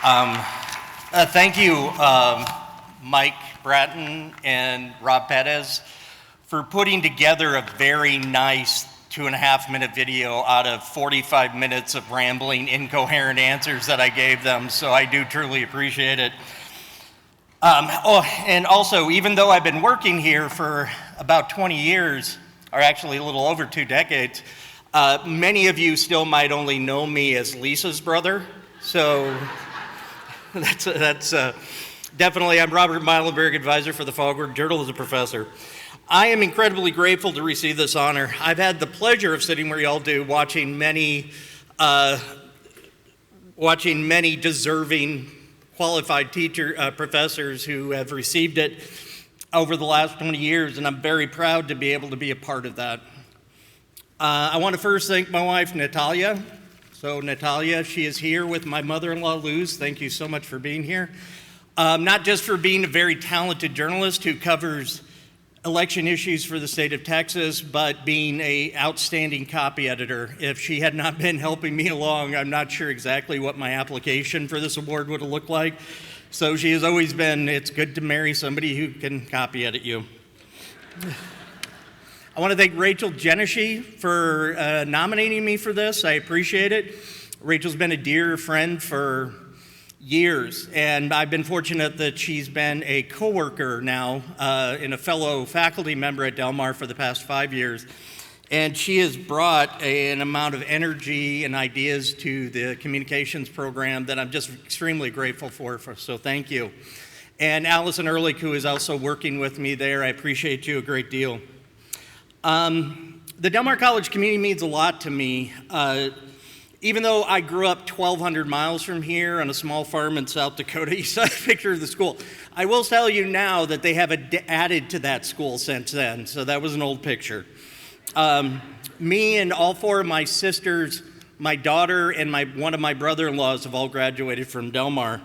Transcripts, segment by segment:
Thank you, Mike Bratton and Rob Perez, for putting together a very nice 2.5-minute video out of 45 minutes of rambling, incoherent answers that I gave them, so I do truly appreciate it. And also, even though I've been working here for about 20 years, or actually a little over 2 decades, many of you still might only know me as Lisa's brother, so that's definitely, I'm Robert Muilenburg, advisor for the Foghorn Journalism professor. I am incredibly grateful to receive this honor. I've had the pleasure of sitting where y'all do, watching many deserving, qualified professors who have received it over the last 20 years, and I'm very proud to be able to be a part of that. I want to first thank my wife, Natalia. So Natalia, she is here with my mother-in-law, Luz. Thank you so much for being here. Not just for being a very talented journalist who covers election issues for the state of Texas, but being an outstanding copy editor. If she had not been helping me along, I'm not sure exactly what my application for this award would have looked like. So she has always been, it's good to marry somebody who can copy edit you. I want to thank Rachel Geneshy for nominating me for this. I appreciate it. Rachel's been a dear friend for years, and I've been fortunate that she's been a coworker now and a fellow faculty member at Del Mar for the past 5 years. And she has brought an amount of energy and ideas to the communications program that I'm just extremely grateful for, so thank you. And Allison Ehrlich, who is also working with me there, I appreciate you a great deal. The Del Mar College community means a lot to me. Even though I grew up 1,200 miles from here on a small farm in South Dakota, you saw a picture of the school. I will tell you now that they have added to that school since then, so that was an old picture. Me and all 4 of my sisters, my daughter, and one of my brother-in-laws have all graduated from Del Mar.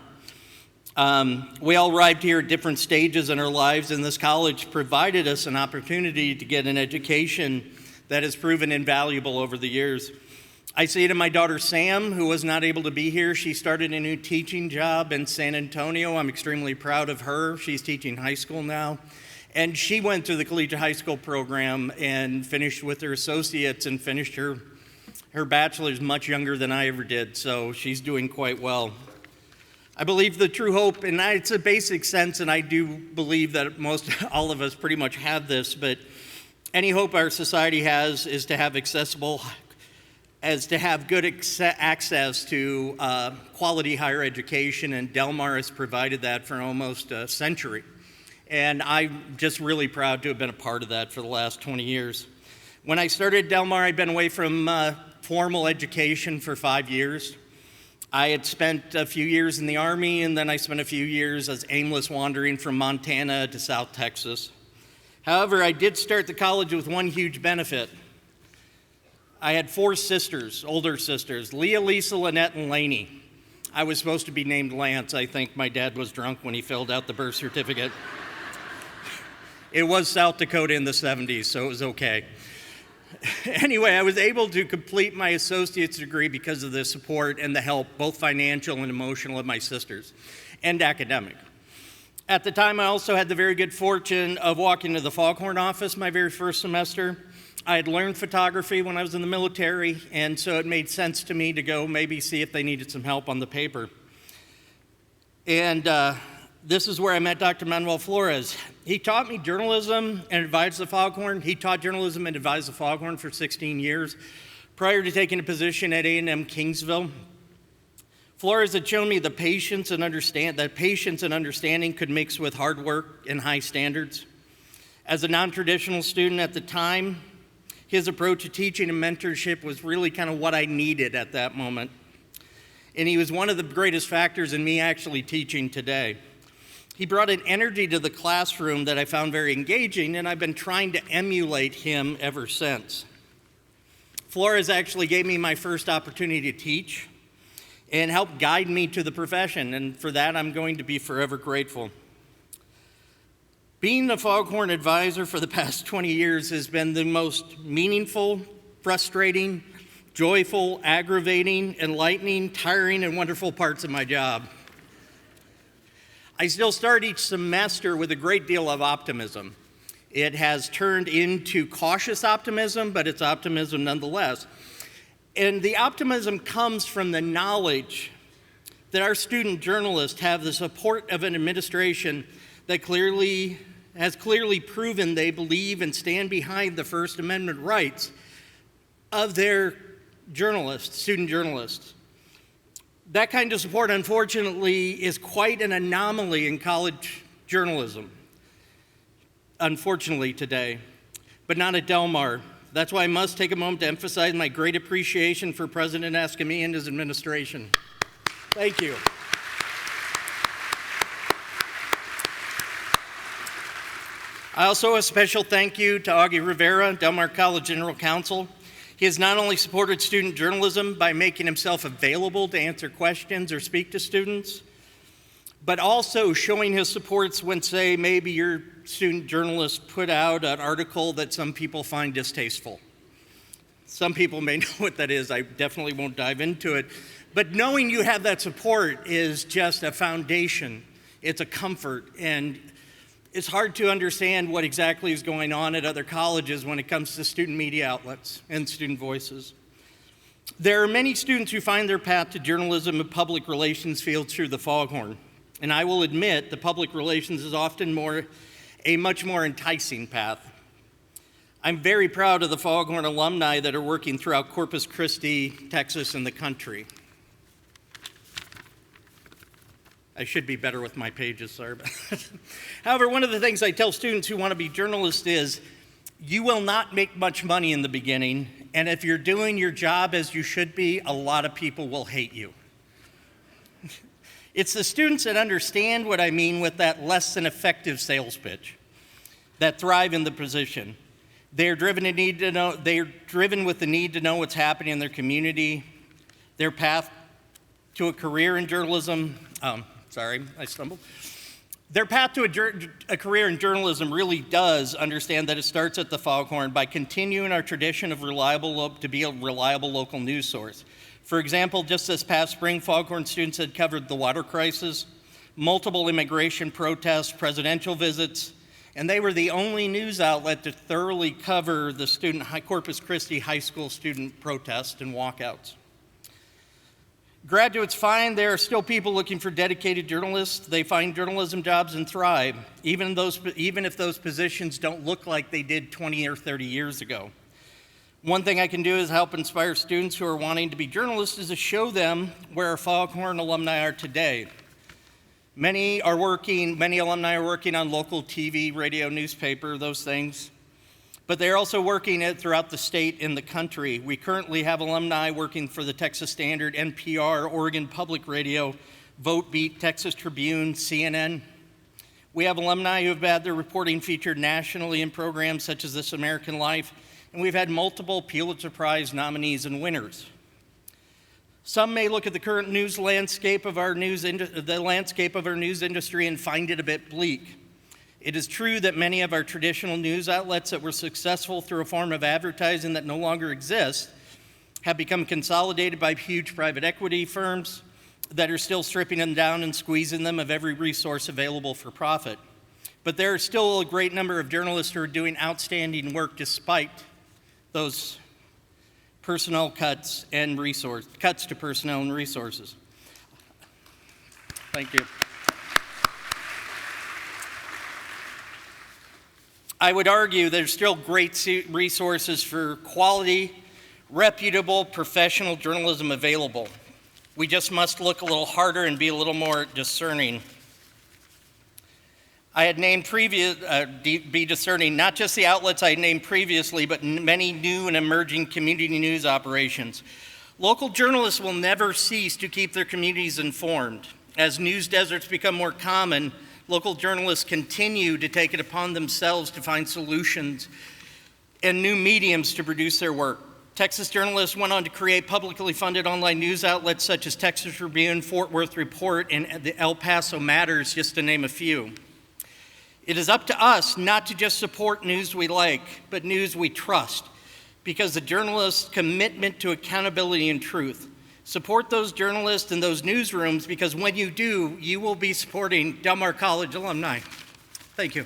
We all arrived here at different stages in our lives, and this college provided us an opportunity to get an education that has proven invaluable over the years. I see it in my daughter Sam, who was not able to be here. She started a new teaching job in San Antonio. I'm extremely proud of her. She's teaching high school now. And she went through the collegiate high school program and finished with her associates and finished her bachelor's much younger than I ever did, so she's doing quite well. I believe the true hope, and it's a basic sense, and I do believe that all of us pretty much have this, but any hope our society has is to have good access to quality higher education, and Del Mar has provided that for almost a century. And I'm just really proud to have been a part of that for the last 20 years. When I started Del Mar, I'd been away from formal education for 5 years. I had spent a few years in the Army, and then I spent a few years as aimless wandering from Montana to South Texas. However, I did start the college with one huge benefit. I had 4 sisters, older sisters, Leah, Lisa, Lynette, and Lainey. I was supposed to be named Lance. I think my dad was drunk when he filled out the birth certificate. It was South Dakota in the 70s, so it was okay. Anyway, I was able to complete my associate's degree because of the support and the help, both financial and emotional, of my sisters, and academic. At the time, I also had the very good fortune of walking to the Foghorn office my very first semester. I had learned photography when I was in the military, and so it made sense to me to go maybe see if they needed some help on the paper. And this is where I met Dr. Manuel Flores. He taught me journalism and advised the Foghorn. He taught journalism and advised the Foghorn for 16 years prior to taking a position at A&M Kingsville. Flores had shown me that patience and understanding could mix with hard work and high standards. As a non-traditional student at the time, his approach to teaching and mentorship was really kind of what I needed at that moment. And he was one of the greatest factors in me actually teaching today. He brought an energy to the classroom that I found very engaging, and I've been trying to emulate him ever since. Flores actually gave me my first opportunity to teach and helped guide me to the profession, and for that I'm going to be forever grateful. Being the Foghorn advisor for the past 20 years has been the most meaningful, frustrating, joyful, aggravating, enlightening, tiring, and wonderful parts of my job. I still start each semester with a great deal of optimism. It has turned into cautious optimism, but it's optimism nonetheless. And the optimism comes from the knowledge that our student journalists have the support of an administration that has clearly proven they believe and stand behind the First Amendment rights of their journalists, student journalists. That kind of support, unfortunately, is quite an anomaly in college journalism, unfortunately today, but not at Del Mar. That's why I must take a moment to emphasize my great appreciation for President Escamilla and his administration. Thank you. I also owe a special thank you to Augie Rivera, Del Mar College General Counsel. He has not only supported student journalism by making himself available to answer questions or speak to students, but also showing his supports when, say, maybe your student journalist put out an article that some people find distasteful. Some people may know what that is. I definitely won't dive into it. But knowing you have that support is just a foundation. It's a comfort. And it's hard to understand what exactly is going on at other colleges when it comes to student media outlets and student voices. There are many students who find their path to journalism and public relations fields through the Foghorn. And I will admit the public relations is often a much more enticing path. I'm very proud of the Foghorn alumni that are working throughout Corpus Christi, Texas, and the country. I should be better with my pages, sorry. However, one of the things I tell students who want to be journalists is, you will not make much money in the beginning, and if you're doing your job as you should be, a lot of people will hate you. It's the students that understand what I mean with that less than effective sales pitch that thrive in the position. They're driven with the need to know what's happening in their community, their path to a career in journalism. Their path to a career in journalism really does understand that it starts at the Foghorn by continuing our tradition of to be a reliable local news source. For example, just this past spring, Foghorn students had covered the water crisis, multiple immigration protests, presidential visits, and they were the only news outlet to thoroughly cover the Corpus Christi high school student protests and walkouts. Graduates find there are still people looking for dedicated journalists. They find journalism jobs and thrive, even if those positions don't look like they did 20 or 30 years ago. One thing I can do is help inspire students who are wanting to be journalists is to show them where our Foghorn alumni are today. Many alumni are working on local TV, radio, newspaper, those things, but they're also working throughout the state and the country. We currently have alumni working for the Texas Standard, NPR, Oregon Public Radio, VoteBeat, Texas Tribune, CNN. We have alumni who have had their reporting featured nationally in programs such as This American Life, and we've had multiple Pulitzer Prize nominees and winners. Some may look at the current landscape of our news industry and find it a bit bleak. It is true that many of our traditional news outlets that were successful through a form of advertising that no longer exists have become consolidated by huge private equity firms that are still stripping them down and squeezing them of every resource available for profit. But there are still a great number of journalists who are doing outstanding work despite those personnel cuts to personnel and resources. Thank you. I would argue there's still great resources for quality, reputable, professional journalism available. We just must look a little harder and be a little more discerning. I had named be discerning, not just the outlets I had named previously, but many new and emerging community news operations. Local journalists will never cease to keep their communities informed. As news deserts become more common, local journalists continue to take it upon themselves to find solutions and new mediums to produce their work. Texas journalists went on to create publicly funded online news outlets such as Texas Tribune, Fort Worth Report, and the El Paso Matters, just to name a few. It is up to us not to just support news we like, but news we trust, because the journalist's commitment to accountability and truth Support those journalists and those newsrooms, because when you do, you will be supporting Del Mar College alumni. Thank you.